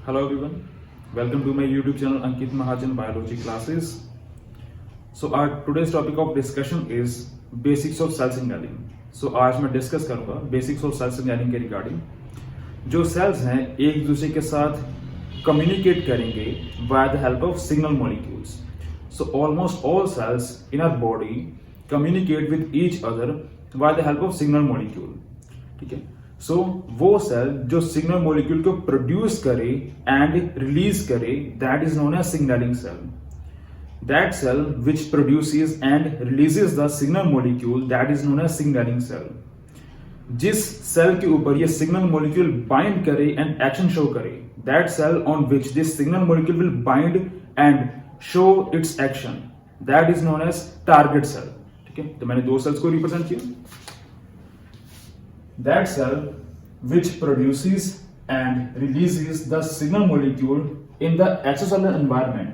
Hello everyone, welcome to my YouTube channel Ankit Mahajan Biology Classes. So our today's topic of discussion is basics of cell signaling. So आज मैं discuss करूंगा basics of cell signaling के regarding. जो cells हैं एक दूसरे के साथ communicate करेंगे via the help of signal molecules. So almost all cells in our body communicate with each other via the help of signal molecule. ठीक है. सो वो सेल जो सिग्नल मॉलिक्यूल को प्रोड्यूस करे एंड रिलीज करे that is known as signalling cell. That cell which produces and releases the signal molecule that is known as signalling cell. जिस cell के ऊपर ये सिग्नल मॉलिक्यूल बाइंड करे and action show करे that cell on which this signal molecule will bind and show its action that is known as target cell. ठीक है, तो मैंने दो सेल्स को रिप्रेजेंट किया. That cell which produces and releases the signal molecule in the extracellular environment,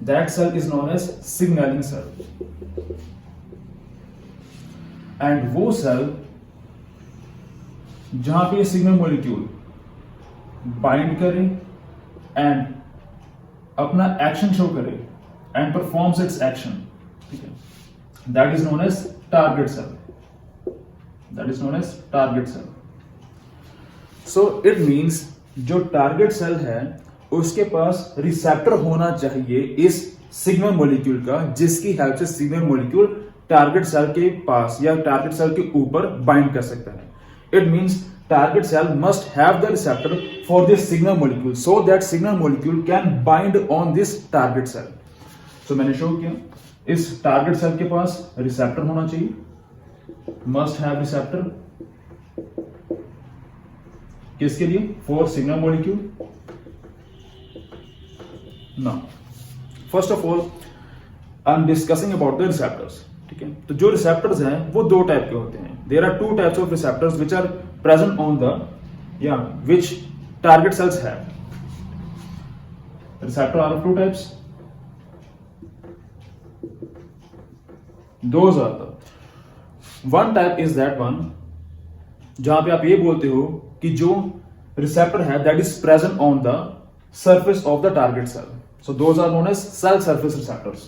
that cell is known as signaling cell. And वो cell जहां पे signal molecule bind करे and अपना action show करे and performs its action, ठीक है, that is known as target cell. That is known as target cell. So it means जो target cell है उसके पास रिसेप्टर होना चाहिए इस सिग्नल मॉलिक्यूल का, जिसकी हेल्प से सिग्नल मॉलिक्यूल टारगेट सेल के पास या टारगेट सेल के ऊपर बाइंड कर सकता है. It means target cell must have the receptor for this signal molecule so that signal molecule can bind on this target cell. So मैंने show किया इस टारगेट सेल के पास रिसेप्टर होना चाहिए, must have receptor किसके लिए? for signal molecule. Now first of all I am discussing about the receptors. ठीक है, तो जो receptors हैं वो दो टाइप के होते हैं. There are two types of receptors which are present on the which target cells have. Receptor are of two types. Those are the one type is that one जहां पे आप ये बोलते हो कि जो रिसेप्टर है that is present on the surface of the target cell. So those are known as cell surface receptors.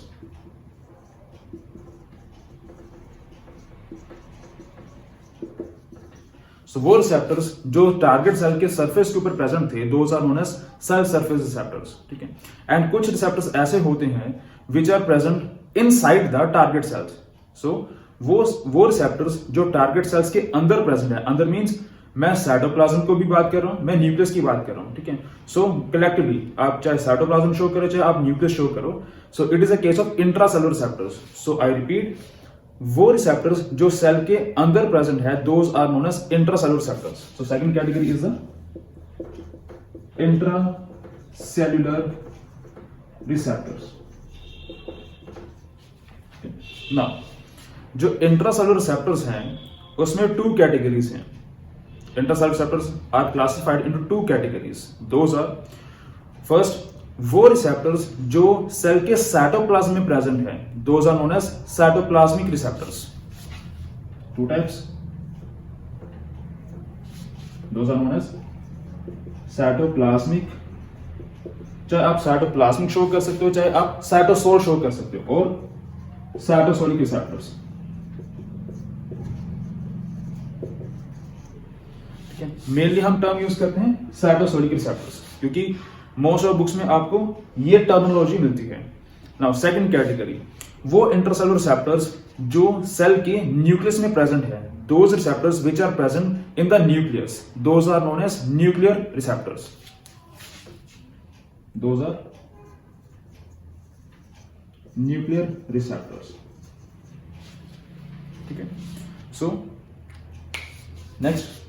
So वो रिसेप्टर्स जो टारगेट सेल के सरफेस के ऊपर प्रेजेंट थे those are known as cell surface receptors. ठीक है, and कुछ receptors ऐसे होते हैं which are present inside the target cells. So वो रिसेप्टर्स जो टारगेट सेल्स के अंदर प्रेजेंट है, अंदर मींस मैं साइटोप्लाज्म को भी बात कर रहा हूं, मैं न्यूक्लियस की बात कर रहा हूं. ठीक है, सो कलेक्टिवली आप चाहे साइटोप्लाज्म शो करो चाहे आप न्यूक्लियस शो करो, so it is a case of intracellular receptors. So I repeat, वो रिसेप्टर्स जो सेल के अंदर प्रेजेंट है those are known as intracellular receptors. So second category is the intracellular receptors. Now जो इंट्रासेलुलर रिसेप्टर्स हैं उसमें two categories हैं. Intracellular receptors are classified into two categories. Those are first वो receptors जो cell के cytoplasm में present हैं, those are known as cytoplasmic receptors. To types, those are known as cytoplasmic. चाहे आप साइटोप्लाज्मिक शो कर सकते हो चाहे आप साइटोसोल शो कर सकते हो, और साइटोसोलिक रिसेप्टर्स. मेनली हम टर्म यूज करते हैं साइटोसोलिक रिसेप्टर्स क्योंकि मोस्ट ऑफ बुक्स में आपको ये टर्मिनोलॉजी मिलती है. नाउ सेकंड कैटेगरी वो इंट्रासेलुलर रिसेप्टर्स जो सेल के न्यूक्लियस में प्रेजेंट है, those receptors which are present in the nucleus, those are known as nuclear receptors. Those are nuclear receptors. ठीक है, सो नेक्स्ट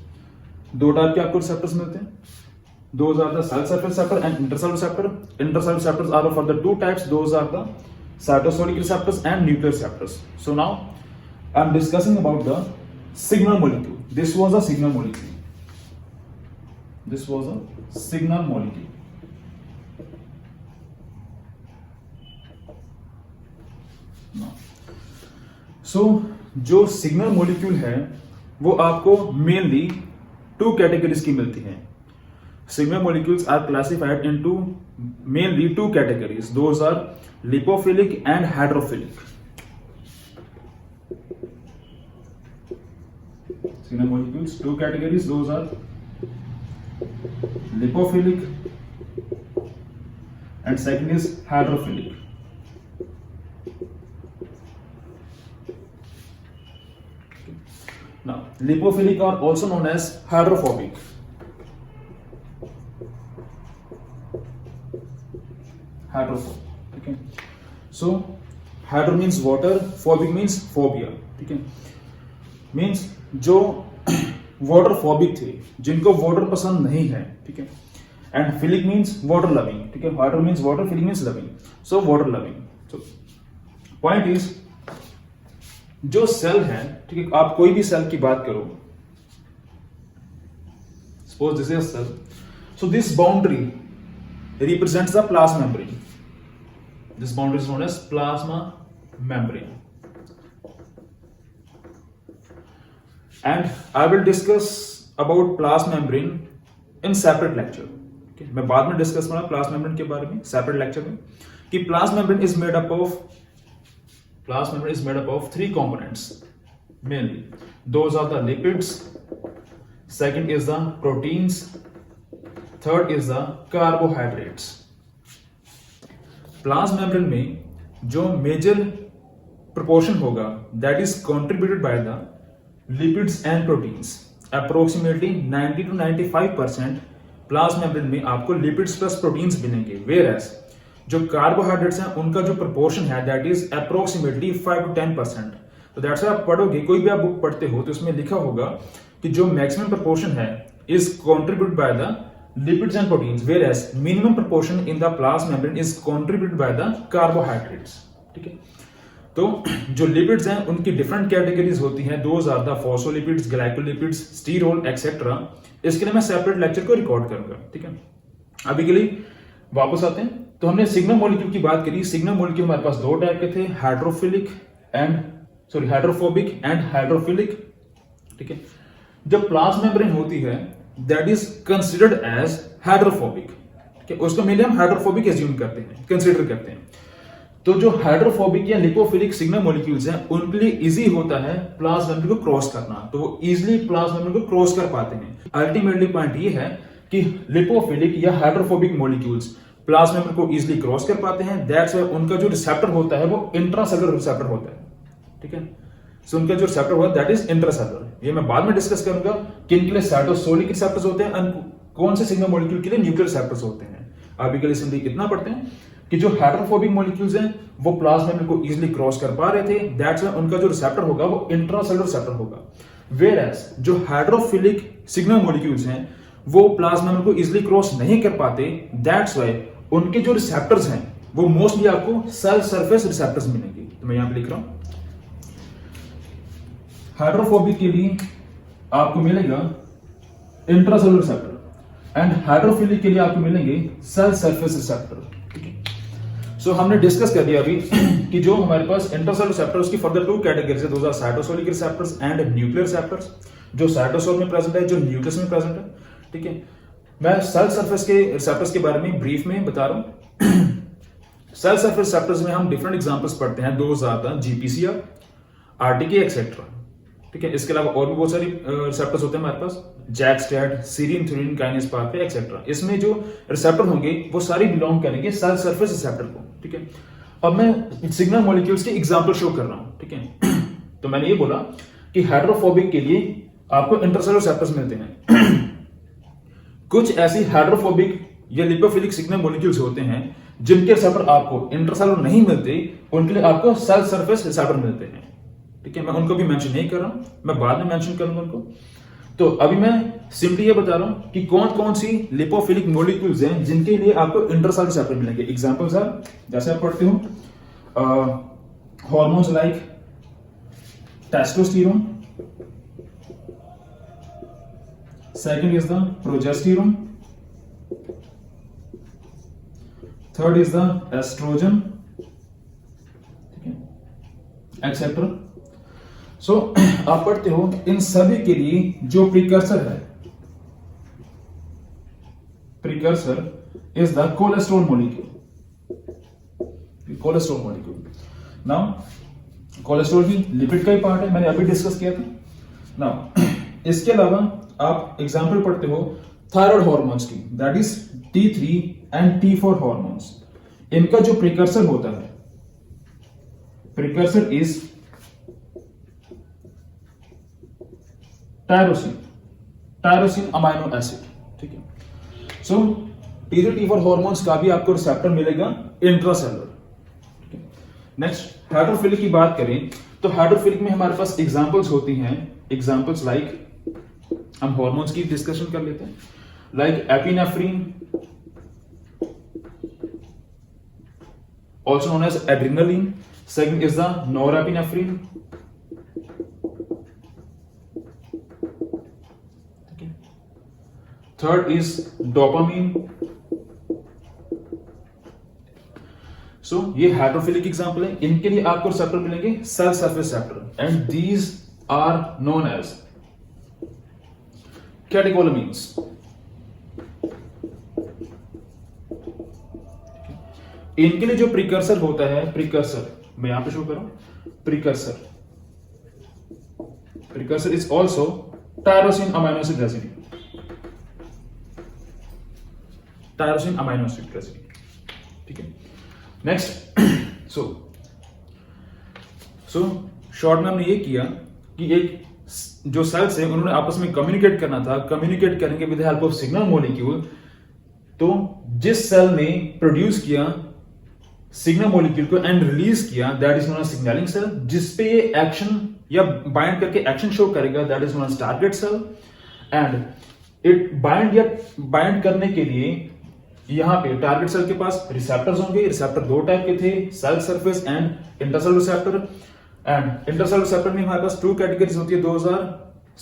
दो टाइप के आपको रिसेप्टर्स मिलते हैं. Those are the cell surface receptor and intercellular receptor. Intercellular receptors are of the two types. Those are the cytosolic receptors and nuclear receptors. So now I am discussing about the signal molecule. This was a signal molecule. This was a signal molecule. So जो signal molecule है वो आपको mainly two categories की मिलती हैं. sigma molecules are classified into mainly two categories. Those are lipophilic and hydrophilic. Sigma molecules, two categories. Those are lipophilic and second is hydrophilic. Now, lipophilic are also known as hydrophobic. Okay. So, hydro means water, phobic means phobia. ठीक है, means जो water phobic थे, जिनको water पसंद नहीं है, ठीक है, and philic means water loving. ठीक है, water means water, philic means loving. So water loving. So point is, जो सेल है, ठीक है, आप कोई भी सेल की बात करो, suppose this is cell, so this boundary represents the plasma membrane. This boundary is known as plasma membrane. And I will discuss about plasma membrane in separate lecture. Okay, मैं बाद में डिस्कस करूंगा plasma membrane के बारे में separate lecture में, कि plasma membrane is made up of three components mainly. Those are the lipids, second is the proteins, third is the carbohydrates. Plasma membrane में जो major proportion होगा, that is contributed by the lipids and proteins. Approximately 90 to 95% plasma membrane में आपको lipids plus proteins मिलेंगे, whereas जो carbohydrates हैं उनका जो प्रोपोर्शन है दैट इज अप्रोक्सीमेटली 5 to 10%. तो दैट्स आप पढ़ोगे, कोई भी आप बुक पढ़ते हो तो उसमें लिखा होगा कि जो मैक्सिमम प्रोपोर्शन है is contributed by the lipids and proteins, whereas minimum proportion in the plasma membrane is contributed by the carbohydrates. ठीक है, तो जो लिपिड्स हैं उनकी डिफरेंट कैटेगरीज होती हैं. Those are the phospholipids, glycolipids, sterol etcetera. इसके लिए मैं सेपरेट लेक्चर को रिकॉर्ड करूंगा. ठीक है, अभी के लिए वापस आते हैं. तो हमने सिग्मा मॉलिक्यूल की बात करी. सिग्मा मॉलिक्यूल हमारे पास दो टाइप के थे, हाइड्रोफोबिक एंड हाइड्रोफिलिक. ठीक है, जब प्लाज्मा मेम्ब्रेन होती है that is considered as hydrophobic. ठीक है, उसको मेनली हम हाइड्रोफोबिक एज्यूम करते हैं, कंसिडर करते हैं. तो जो हाइड्रोफोबिक या लिपोफिलिक सिग्मा मॉलिक्यूल्स हैं उनके लिए इजी होता है प्लाज्मा मेम्ब्रेन को क्रॉस करना, तो वो इजीली प्लाज्मा मेम्ब्रेन को क्रॉस कर पाते हैं. अल्टीमेटली पॉइंट ये है कि लिपोफिलिक या हाइड्रोफोबिक मॉलिक्यूल्स प्लाज्मा मेम्ब्रेन को इजीली क्रॉस कर पाते हैं. दैट्स व्हाई उनका जो रिसेप्टर होता है वो इंट्रासेलुलर रिसेप्टर होता है. ठीक है, सो उनका जो रिसेप्टर होता है दैट इज इंट्रासेलुलर. ये मैं बाद में डिस्कस करूंगा किन के लिए साइटोसोलिक रिसेप्टर्स होते हैं, कौन से सिग्मा मॉलिक्यूल के लिए न्यूक्लियर रिसेप्टर्स होते हैं. अभी के लिए सिंपली इतना पढ़ते हैं कि जो हाइड्रोफोबिक मॉलिक्यूल्स हैं वो प्लाज्मा मेम्ब्रेन को इजीली क्रॉस कर पा रहे थे. दैट्स व्हाई उनका जो रिसेप्टर होगा वो इंट्रासेलुलर रिसेप्टर होगा. वेयरएज जो हाइड्रोफिलिक सिग्मा मॉलिक्यूल्स हैं वो प्लाज्मा मेम्ब्रेन को इजीली क्रॉस नहीं कर पाते. दैट्स व्हाई उनके जो रिसेप्टर्स हैं वो मोस्टली आपको सेल सरफेस रिसेप्टर्स मिलेंगे. तो मैं यहां पे लिख रहा हूं, हाइड्रोफोबिक के लिए आपको मिलेगा इंट्रासेलुलर रिसेप्टर एंड हाइड्रोफिलिक के लिए आपको मिलेंगे सेल सरफेस रिसेप्टर. सो हमने डिस्कस कर दिया अभी कि जो हमारे पास इंट्रासेलुलर रिसेप्टर उसकी फर्दर टू कैटेगरीज है. Those are cytosolic receptors and nuclear receptors. जो साइटोसोल में प्रेजेंट है, जो न्यूक्लियस में प्रेजेंट है. ठीक है, मैं सेल सरफेस के रिसेप्टर्स के बारे में ब्रीफ में बता रहा हूं. सेल सरफेस रिसेप्टर्स में हम डिफरेंट एग्जांपल्स पढ़ते हैं. Those are the GPCR, RTK etcetera. ठीक है, इसके अलावा और भी बहुत सारी रिसेप्टर्स होते हैं हमारे पास, JAK STAT, serine, threonine, kinase pathway etcetera. इसमें जो रिसेप्टर होंगे वो सारी बिलोंग करेंगे सेल सरफेस रिसेप्टर को. ठीक है, अब मैं सिग्मा मॉलिक्यूल्स के एग्जांपल शो कर रहा हूं. ठीक है, तो मैंने ये बोला कि हाइड्रोफोबिक के लिए आपको इंट्रासेलुलर रिसेप्टर्स मिलते हैं. कुछ ऐसी हाइड्रोफोबिक या लिपोफिलिक सिग्मा मॉलिक्यूल्स होते हैं जिनके रिसेप्टर आपको इंट्रासेलुलर नहीं मिलते, उनके लिए आपको सेल सरफेस रिसेप्टर मिलते हैं. ठीक है, मैं उनको भी मेंशन नहीं कर रहा हूं, मैं बाद में मेंशन करूंगा उनको. तो अभी मैं सिंपली ये बता रहा हूं कि कौन कौन सी लिपोफिलिक मॉलिक्यूल्स हैं जिनके लिए आपको इंट्रासेलुलर रिसेप्टर मिलेंगे. एग्जांपल्स आर, जैसे आप पढ़ते हो, hormones like testosterone, second is the progesterone, third is the estrogen. ठीक है, एक्सेट्रा. सो आप पढ़ते हो इन सभी के लिए जो प्रिकर्सर है precursor is the cholesterol molecule. Cholesterol molecule. Now cholesterol भी लिपिड का ही पार्ट है, मैंने अभी डिस्कस किया था. नाउ इसके अलावा आप एग्जांपल पढ़ते हो थायराइड हार्मोन्स की, that is T3 and T4 hormones. इनका जो प्रिकर्सर होता है, precursor is tyrosine amino acid. ठीक है. सो T3 T4 हार्मोन्स का भी आपको रिसेप्टर मिलेगा इंट्रासेलुलर. नेक्स्ट हाइड्रोफिलिक की बात करें तो हाइड्रोफिलिक में हमारे पास एग्जांपल्स होती हैं. एग्जांपल्स लाइक हम हार्मोन्स की डिस्कशन कर लेते हैं, like epinephrine, also known as adrenaline. Second is the norepinephrine. Okay. Third is dopamine. So ये हाइड्रोफिलिक एग्जांपल है. इनके लिए आपको रिसेप्टर मिलेंगे cell surface receptor, and these are known as catecholamines. इनके लिए जो प्रिकर्सर होता है, प्रिकर्सर मैं यहां पे शो कर रहा हूं, precursor is also tyrosine amino acid residue. Tyrosine amino acid residue. ठीक है. नेक्स्ट सो शॉर्ट में हमने ये किया कि एक जो सेल्स है उन्होंने आपस में कम्युनिकेट करना था. कम्युनिकेट करेंगे with the help of signal molecule. तो जिस सेल ने प्रोड्यूस किया सिग्नल मॉलिक्यूल को एंड रिलीज किया, that is known as signalling cell. जिसपे ये एक्शन या बाइंड करके एक्शन शो करेगा, that is known as target cell. And it bind करने के लिए यहां पे टारगेट सेल के पास रिसेप्टर्स होंगे. रिसेप्टर दो टाइप के थे, cell surface and intercellular receptor. And intercellular receptor में हमारे पास टू कैटेगरीज होती है, 2000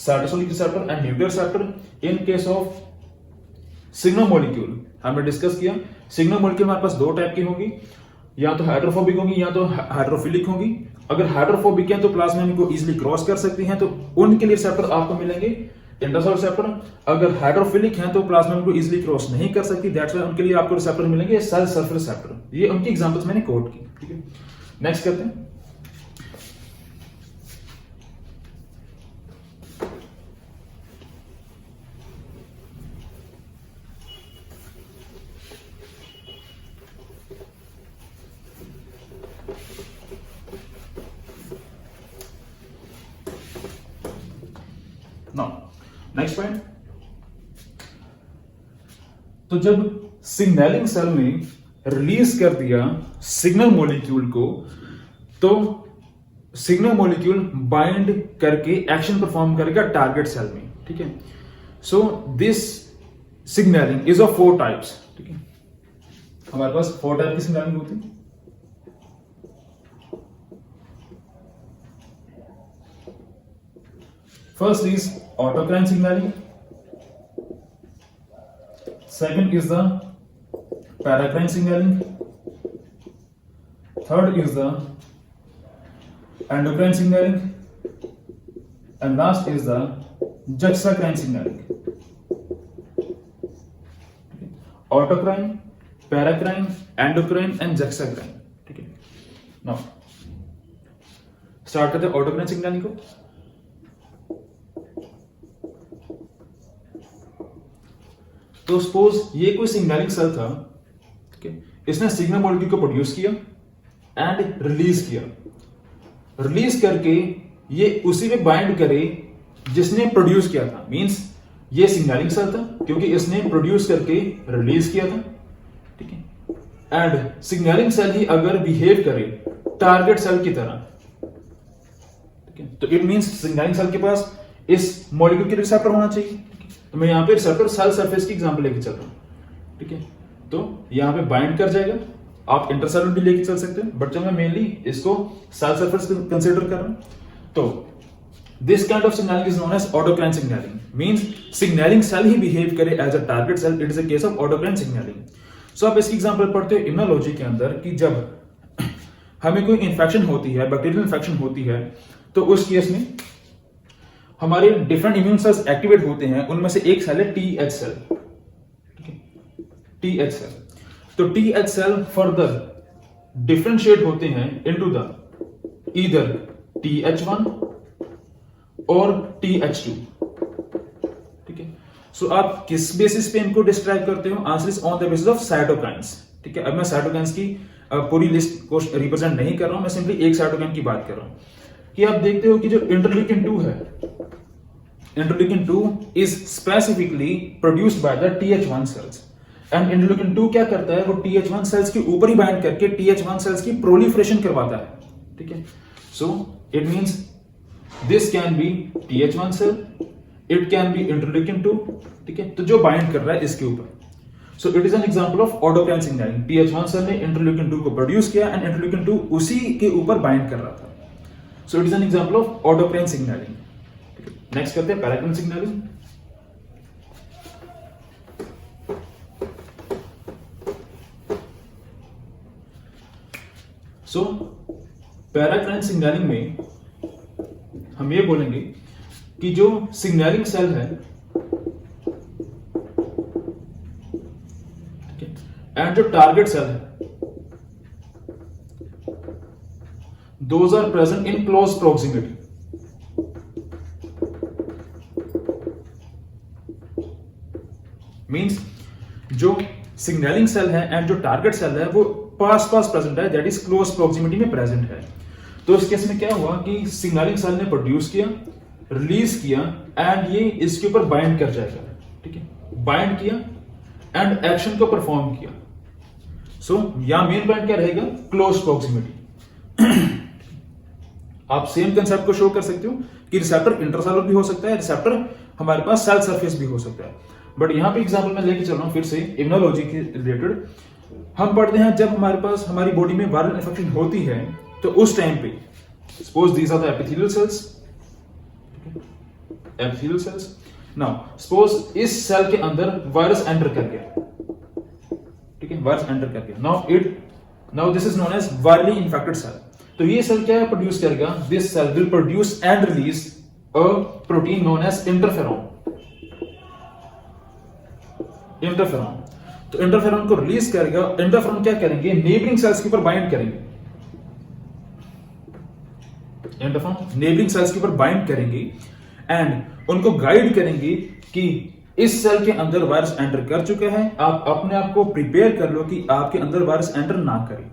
cytosolic receptor and nuclear receptor. In case of signal molecule हमने डिस्कस किया, सिग्नल मॉलिक्यूल हमारे पास दो टाइप की होगी, या तो हाइड्रोफोबिक होगी या तो हाइड्रोफिलिक होगी. अगर हाइड्रोफोबिक है तो प्लाज्मा को इजीली क्रॉस कर सकती हैं, तो उनके लिए रिसेप्टर आपको मिलेंगे इंटरसेलुलर रिसेप्टर. अगर हाइड्रोफिलिक हैं तो प्लाज्मा को इजीली क्रॉस नहीं कर सकती, दैट्स व्हाई उनके लिए आपको रिसेप्टर मिलेंगे सेल सरफेस रिसेप्टर. ये उनकी एग्जांपल्स मैंने कोट की. ठीक है. नेक्स्ट करते हैं. Next point. तो जब सिग्नलिंग सेल ने रिलीज कर दिया सिग्नल मॉलिक्यूल को, तो सिग्नल मॉलिक्यूल बाइंड करके एक्शन परफॉर्म करेगा टारगेट सेल में. ठीक है. So this signalling is of 4 types. ठीक है. हमारे पास 4 टाइप की सिग्नलिंग होती है. First is autocrine signaling. Second is the paracrine signaling. Third is the endocrine signaling. And last is the juxtacrine signaling. Autocrine, paracrine, endocrine and juxtacrine. ठीक है. Now start करते हैं autocrine signaling को. तो suppose ये कोई सिग्नलिंग सेल था. ठीक है. इसने सिग्नल मॉलिक्यूल को प्रोड्यूस किया एंड रिलीज किया. रिलीज करके ये उसी में बाइंड करे जिसने प्रोड्यूस किया था. मींस ये सिग्नलिंग सेल था क्योंकि इसने प्रोड्यूस करके रिलीज किया था. ठीक है. एंड सिग्नलिंग सेल ही अगर बिहेव करे टारगेट सेल की तरह, ठीक है, तो इट मींस सिग्नलिंग सेल के पास इस मॉलिक्यूल के रिसेप्टर होना चाहिए. तो मैं यहां पे रिसेप्टर सेल सरफेस की एग्जांपल लेके चल रहा हूं. ठीक है. तो यहां पे बाइंड कर जाएगा. आप इंटरसेलुलर भी लेके चल सकते हैं, बट जब मैं मेनली इसको सेल सरफेस कंसीडर कर रहा हूं, तो this kind of signalling is known as autocrine signalling. Means signalling cell ही बिहेव करे as a target cell. It is a case of autocrine signalling. So आप इसकी एग्जांपल पढ़ते हो इम्यूनोलॉजी के अंदर कि जब हमें कोई इंफेक्शन होती है, बैक्टीरियल इंफेक्शन होती है, तो उस केस में हमारे डिफरेंट इम्यून सेल्स एक्टिवेट होते हैं. उनमें से एक सेल है TH सेल. ठीक है. TH cell. तो TH सेल फर्दर डिफरेंशिएट होते हैं इनटू द ईदर TH1 और TH2। ठीक है, सो आप किस बेसिस पे इनको डिस्क्राइब करते हो? Answer is on the basis of cytokines. ठीक है, अब मैं साइटोकाइंस की पूरी लिस्ट को रिप्रेजेंट नहीं कर रहा हूं, मैं सिंपली एक साइटोकाइन की बात कर रहा हूं कि आप देखते हो कि जो इंटरल्यूकिन 2 है, interleukin 2 is specifically produced by the TH1 cells. And interleukin 2 क्या करता है? वो TH1 सेल्स के ऊपर ही बाइंड करके TH1 सेल्स की प्रोलिफरेशन करवाता है। ठीक है, so it means this can be TH1 cell, it can be interleukin 2। ठीक है, तो जो बाइंड कर रहा है इसके ऊपर, so it is an example of autocrine signalling. TH1 cell ने इंटरल्यूकिन 2 को प्रोड्यूस किया एंड इंटरल्यूकिन 2 उसी के ऊपर बाइंड कर रहा था। So it is an example of autocrine signalling. Next करते हैं paracrine signalling. So paracrine signalling में हम ये बोलेंगे कि जो सिग्नलिंग सेल है एंड जो टारगेट सेल है, those are present in close proximity. Means जो सिग्नलिंग सेल है एंड जो टारगेट सेल है वो पास प्रेजेंट है, दैट इज क्लोज प्रोक्सिमिटी में प्रेजेंट है। तो इस केस में क्या हुआ कि सिग्नलिंग सेल ने प्रोड्यूस किया, रिलीज किया एंड ये इसके ऊपर बाइंड कर जाएगा। ठीक है, बाइंड किया एंड एक्शन को परफॉर्म किया। सो यहां मेन पॉइंट क्या रहेगा? Close proximity. आप सेम कंसेप्ट को शो कर सकते हो कि रिसेप्टर इंट्रासेलुलर भी हो सकता है, रिसेप्टर हमारे पास सेल सरफेस भी हो सकता है। बट यहां पे एग्जांपल मैं लेके चल रहा हूं फिर से इम्यूनोलॉजी के रिलेटेड। हम पढ़ते हैं जब हमारे पास हमारी बॉडी में वायरल इन्फेक्शन होती है तो उस टाइम पे suppose these are the epithelial cells, epithelial cells. Now suppose इस सेल के अंदर वायरस एंटर कर गया। ठीक है, वायरस एंटर कर गया। Now this is known as virally infected cell. तो ये सेल क्या प्रोड्यूस करेगा? This cell will produce and release a protein known as interferon. Interferon, तो इंटरफेरॉन को रिलीज करेगा। इंटरफेरॉन क्या करेंगे? नेबरिंग सेल्स के ऊपर बाइंड करेंगे। इंटरफेरॉन नेबरिंग सेल्स के ऊपर बाइंड करेंगे एंड उनको गाइड करेंगे कि इस सेल के अंदर वायरस एंटर कर चुका है, आप अपने आप को प्रिपेयर कर लो कि आपके अंदर वायरस एंटर ना करे।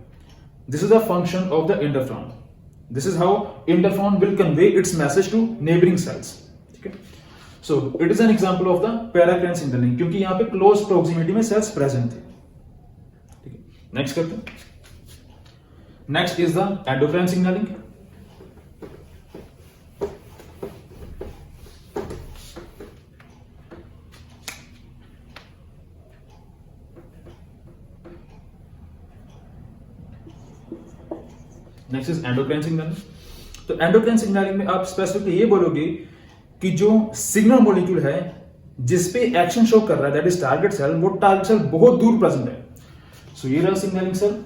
This is the function of the interferon. This is how interferon will convey its message to neighbouring cells. ठीक है, so it is an example of the paracrine signalling, क्योंकि यहां पे क्लोज प्रोक्सिमिटी में cells present थे। ठीक है, next करते हैं। Next is the endocrine signalling. Next is endocrine signalling. तो एंडोक्राइन सिग्नलिंग में आप स्पेसिफिकली ये बोलोगे कि जो सिग्नल मॉलिक्यूल है जिस पे एक्शन शो कर रहा है, दैट इज टारगेट सेल, वो टारगेट सेल बहुत दूर प्रेजेंट है। सो ये रहा सिग्नलिंग सेल।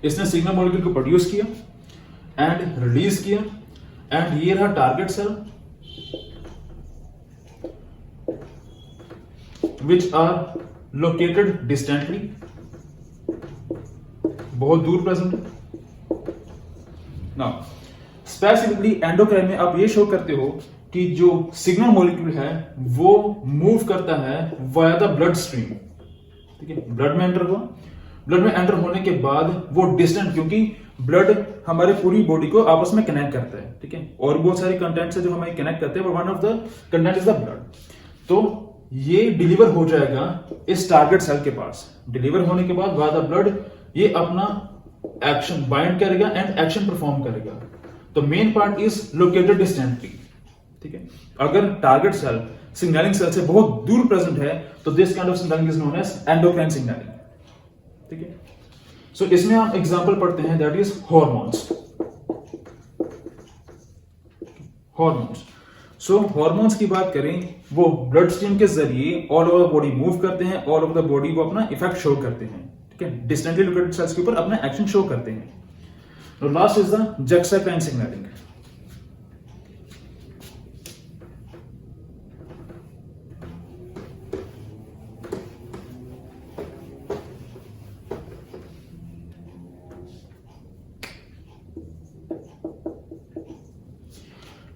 इसने सिग्नल मॉलिक्यूल को प्रोड्यूस किया एंड रिलीज किया एंड ये रहा target cell which are located distantly, बहुत दूर प्रेजेंट है। नाउ स्पेसिफिकली एंडोक्राइन में आप ये शो करते हो कि जो सिग्नल मॉलिक्यूल है वो मूव करता है वाया द ब्लड स्ट्रीम। ठीक है, ब्लड में एंटर हुआ, ब्लड में एंटर होने के बाद वो डिस्टेंट, क्योंकि ब्लड हमारे पूरी बॉडी को आपस में कनेक्ट करता है। ठीक है, और बहुत सारे कंटेंट्स है जो हमें कनेक्ट करते हैं, one of the content is the blood. तो ये डिलीवर हो जाएगा इस टारगेट सेल के पास। डिलीवर होने के बाद वाया द ब्लड ये अपना एक्शन बाइंड करेगा एंड एक्शन परफॉर्म करेगा। तो main part is located distantly. ठीक है, अगर टारगेट सेल सिग्नलिंग सेल से बहुत दूर प्रेजेंट है तो this kind of signalling is known as endocrine signalling. ठीक है, सो इसमें हम एग्जांपल पढ़ते हैं, that is hormones. Hormones, so hormones की बात करें, वो ब्लड स्ट्रीम के जरिए ऑल ओवर बॉडी मूव करते हैं, ऑल ओवर द बॉडी को अपना इफेक्ट शो करते हैं। ठीक है, डिस्टेंटली लोकेटेड सेल्स के ऊपर अपना एक्शन शो करते हैं। Last is the juxtacrine signalling.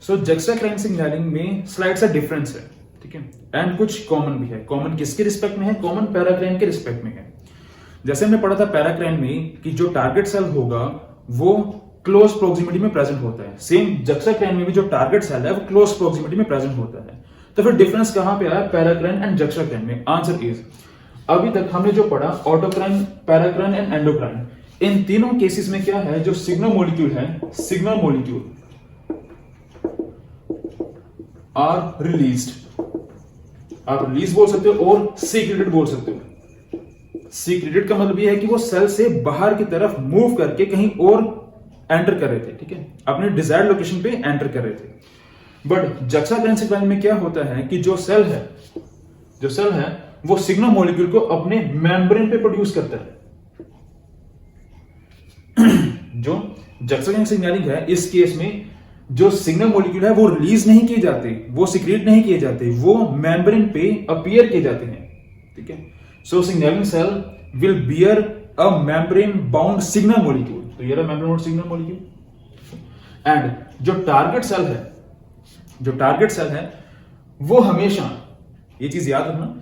So juxtacrine signalling में स्लाइड सा डिफरेंस है, ठीक है, एंड कुछ कॉमन भी है। कॉमन किसके रिस्पेक्ट में है? कॉमन पैराक्राइन के रिस्पेक्ट में है। जैसे हमने पढ़ा था पैराक्राइन में कि जो टारगेट सेल होगा वो क्लोज प्रोक्सिमिटी में प्रेजेंट होता है, सेम जक्साक्राइन में भी जो टारगेट सेल है वो क्लोज प्रोक्सिमिटी में प्रेजेंट होता है। तो फिर डिफरेंस कहां पे आया पैराक्राइन एंड जक्साक्राइन में? आंसर इज, अभी तक हमने जो पढ़ा ऑटोक्राइन, पैराक्राइन एंड एंडोक्राइन, इन तीनों केसेस में क्या है, जो सिग्नल मॉलिक्यूल है, सिग्नल मॉलिक्यूल आर रिलीज्ड, आप रिलीज बोल सकते हो और सीक्रेटेड बोल सकते हो। सीक्रेटेड का मतलब यह है कि वो सेल से बाहर की तरफ मूव करके कहीं और एंटर कर रहे थे, ठीक है, अपने डिजायर्ड लोकेशन पे एंटर कर रहे थे। बट जक्साक्राइन सिग्नलिंग में क्या होता है कि जो सेल है वो सिग्नल मॉलिक्यूल को अपने मेम्ब्रेन पे प्रोड्यूस करता है। जो जक्साक्राइन सिग्नलिंग है, इस केस में जो सिग्नल मॉलिक्यूल है वो रिलीज नहीं किए जाते, वो सीक्रेट नहीं किए जाते, वो मेम्ब्रेन पे अपीयर किए जाते हैं, ठीक है। So signalling cell will bear a membrane bound signal molecule, तो ये रहा membrane bound signal molecule. And जो टारगेट सेल है वो हमेशा, ये चीज याद रखना,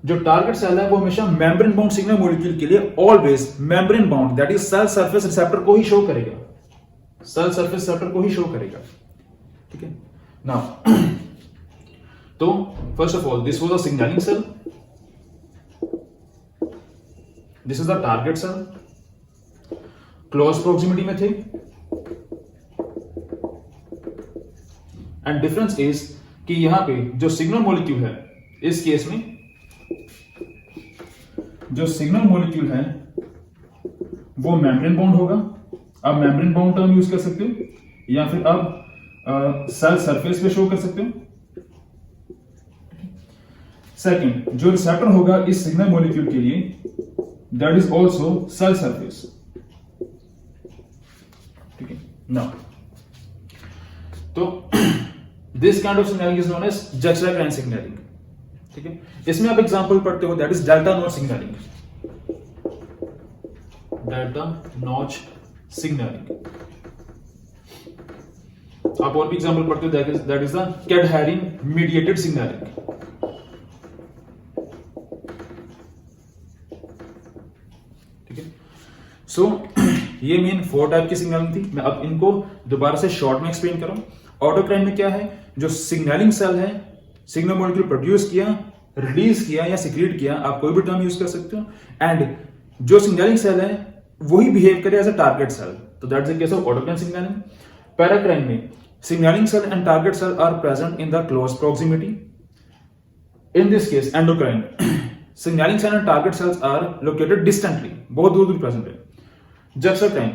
जो टारगेट सेल है वो हमेशा मेम्ब्रेन बाउंड सिग्नल मॉलिक्यूल के लिए always membrane bound, that is cell surface receptor को ही शो करेगा, सेल सरफेस रिसेप्टर को ही शो करेगा, ठीक है। नाउ तो first of all this was a signalling cell, this is the target cell, close proximity में थे, एंड डिफरेंस इज कि यहां पे जो सिग्नल मॉलिक्यूल है, इस केस में जो सिग्नल मॉलिक्यूल है वो मेम्ब्रेन बाउंड होगा। आप मेम्ब्रेन बाउंड टर्म यूज कर सकते हो या फिर आप सेल सरफेस पे शो कर सकते हो। सेकंड, जो रिसेप्टर होगा इस सिग्नल मॉलिक्यूल के लिए, that is also cell surface, ठीक है। नाउ तो this kind of signalling is known as juxtacrine signalling, ठीक है। इसमें आप एग्जांपल पढ़ते हो, that is delta notch signalling, delta notch signalling. आप और भी एग्जांपल पढ़ते हो, that is the cadherin mediated signalling, ठीक है। सो ये मेन 4 टाइप की सिग्नलिंग थी। मैं अब इनको दोबारा से शॉर्ट में एक्सप्लेन कर रहा हूं। ऑटोक्राइन में क्या है, जो सिग्नलिंग सेल है, सिग्नल मॉलिक्यूल प्रोड्यूस किया, रिलीज किया या सीक्रेट किया, आप कोई भी टर्म यूज कर सकते हो, एंड जो सिग्नलिंग सेल है वही बिहेव करे एज अ टारगेट सेल, तो that's the case of autocrine signalling. Paracrine में signaling cell and target cell are present in the close proximity. In this case, endocrine, signaling cell and target cells are located distantly, बहुत दूर दूर present है. Jexacrine,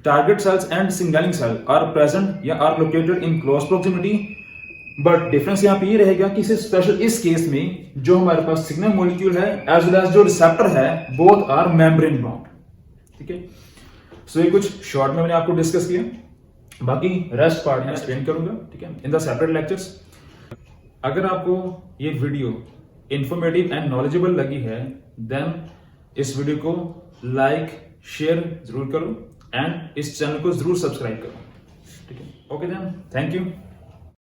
target cells and signaling cell are present या are located in close proximity, but difference यहाँ पे ये रहेगा कि स्पेशल इस केस में जो हमारे पास सिग्नल मॉलिक्यूल है एज वेल एज जो रिसेप्टर है, both are membrane bound. ठीक है, सो ये कुछ शॉर्ट में मैंने आपको डिस्कस किया, बाकी रेस्ट पार्ट में एक्सप्लेन करूंगा, ठीक है, इन द सेपरेट लेक्चर्स। अगर आपको ये वीडियो इंफॉर्मेटिव एंड नॉलेजेबल लगी है, देन इस वीडियो को लाइक शेयर जरूर करो एंड इस चैनल को जरूर सब्सक्राइब करो, ठीक है। Okay then, thank you.